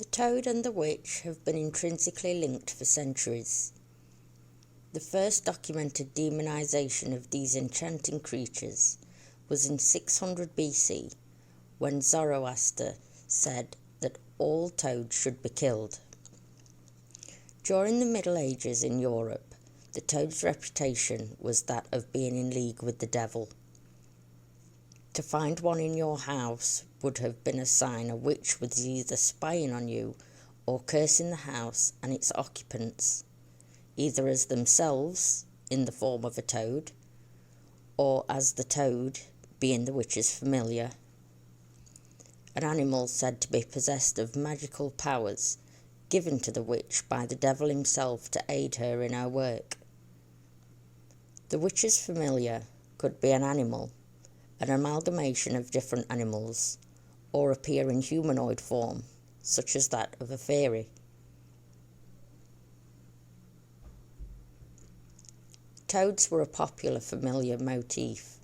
The toad and the witch have been intrinsically linked for centuries. The first documented demonization of these enchanting creatures was in 600 BC, when Zoroaster said that all toads should be killed. During the Middle Ages in Europe, the toad's reputation was that of being in league with the devil. To find one in your house would have been a sign a witch was either spying on you or cursing the house and its occupants, either as themselves, in the form of a toad, or as the toad, being the witch's familiar. An animal said to be possessed of magical powers given to the witch by the devil himself to aid her in her work. The witch's familiar could be an animal, an amalgamation of different animals, or appear in humanoid form, such as that of a fairy. Toads were a popular familiar motif.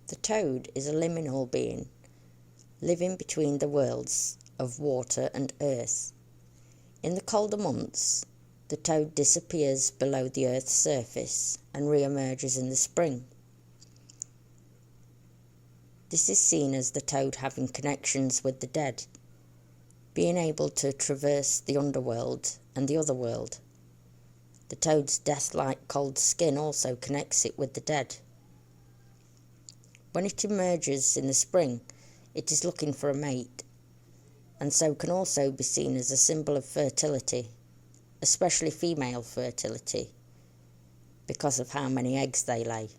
The toad is a liminal being, living between the worlds of water and earth. In the colder months, the toad disappears below the earth's surface and re-emerges in the spring. This is seen as the toad having connections with the dead, being able to traverse the underworld and the other world. The toad's death-like cold skin also connects it with the dead. When it emerges in the spring, it is looking for a mate, and so can also be seen as a symbol of fertility, especially female fertility, because of how many eggs they lay.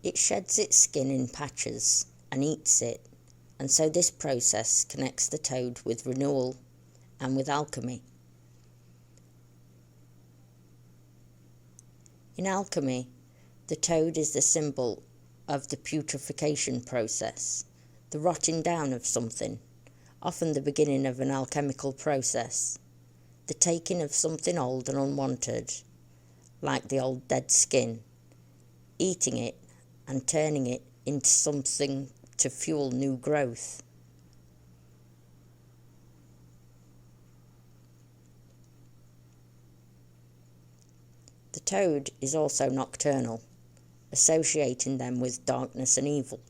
It sheds its skin in patches and eats it, and so this process connects the toad with renewal and with alchemy. In alchemy, the toad is the symbol of the putrefaction process, the rotting down of something, often the beginning of an alchemical process, the taking of something old and unwanted, like the old dead skin, eating it and turning it into something to fuel new growth. The toad is also nocturnal, associating them with darkness and evil.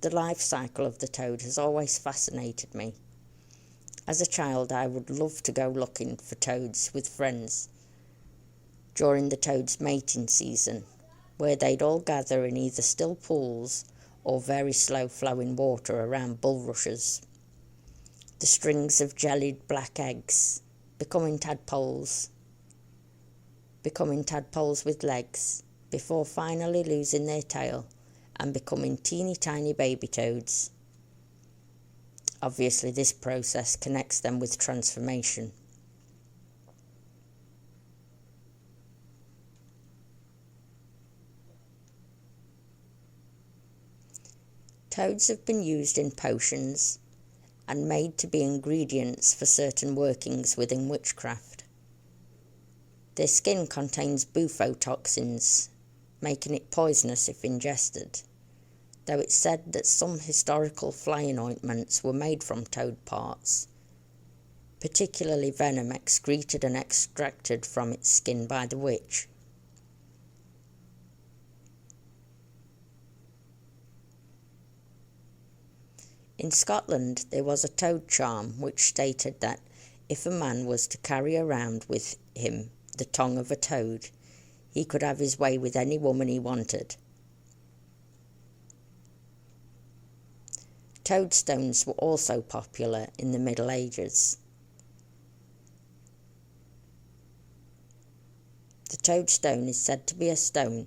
The life cycle of the toad has always fascinated me. As a child, I would love to go looking for toads with friends during the toad's mating season, where they'd all gather in either still pools or very slow-flowing water around bulrushes. The strings of jellied black eggs, becoming tadpoles with legs, before finally losing their tail and becoming teeny tiny baby toads. Obviously, this process connects them with transformation. Toads have been used in potions and made to be ingredients for certain workings within witchcraft. Their skin contains bufotoxins, making it poisonous if ingested, though it's said that some historical flying ointments were made from toad parts, particularly venom excreted and extracted from its skin by the witch. In Scotland, there was a toad charm which stated that if a man was to carry around with him the tongue of a toad, he could have his way with any woman he wanted. Toadstones were also popular in the Middle Ages. The toadstone is said to be a stone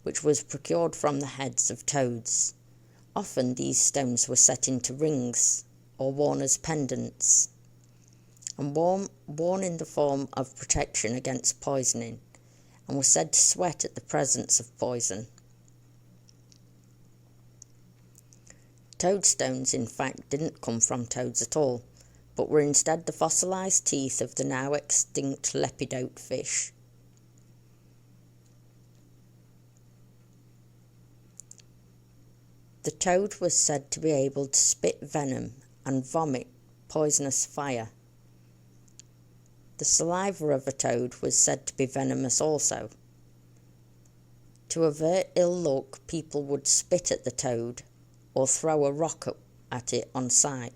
which was procured from the heads of toads. Often these stones were set into rings or worn as pendants, and worn in the form of protection against poisoning, and were said to sweat at the presence of poison. Toadstones, in fact, didn't come from toads at all, but were instead the fossilised teeth of the now extinct lepidote fish. The toad was said to be able to spit venom and vomit poisonous fire. The saliva of a toad was said to be venomous also. To avert ill luck, people would spit at the toad or throw a rock at it on sight.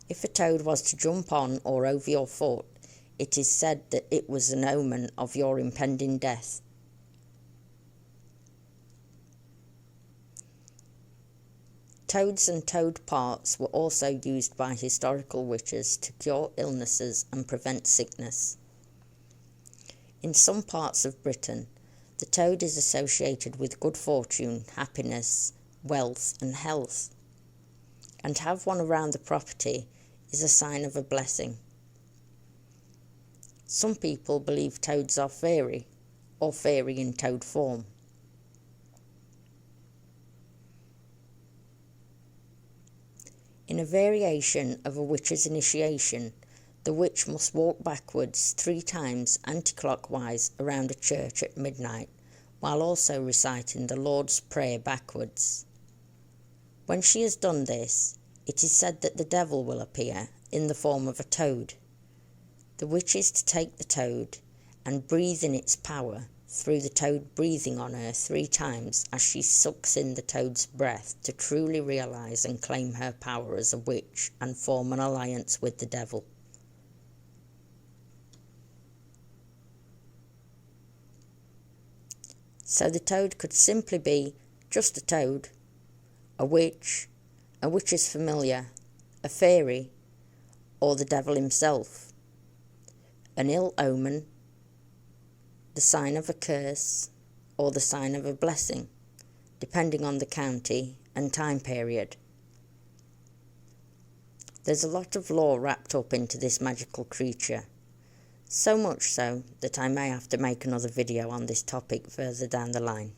If a toad was to jump on or over your foot, it is said that it was an omen of your impending death. Toads and toad parts were also used by historical witches to cure illnesses and prevent sickness. In some parts of Britain, the toad is associated with good fortune, happiness, wealth and health, and to have one around the property is a sign of a blessing. Some people believe toads are fairy, or fairy in toad form. In a variation of a witch's initiation, the witch must walk backwards 3 times anti-clockwise around a church at midnight, while also reciting the Lord's Prayer backwards. When she has done this, it is said that the devil will appear in the form of a toad. The witch is to take the toad and breathe in its power through the toad breathing on her 3 times as she sucks in the toad's breath to truly realise and claim her power as a witch and form an alliance with the devil. So the toad could simply be just a toad, a witch's familiar, a fairy, or the devil himself, an ill omen, the sign of a curse, or the sign of a blessing, depending on the county and time period. There's a lot of lore wrapped up into this magical creature, so much so that I may have to make another video on this topic further down the line.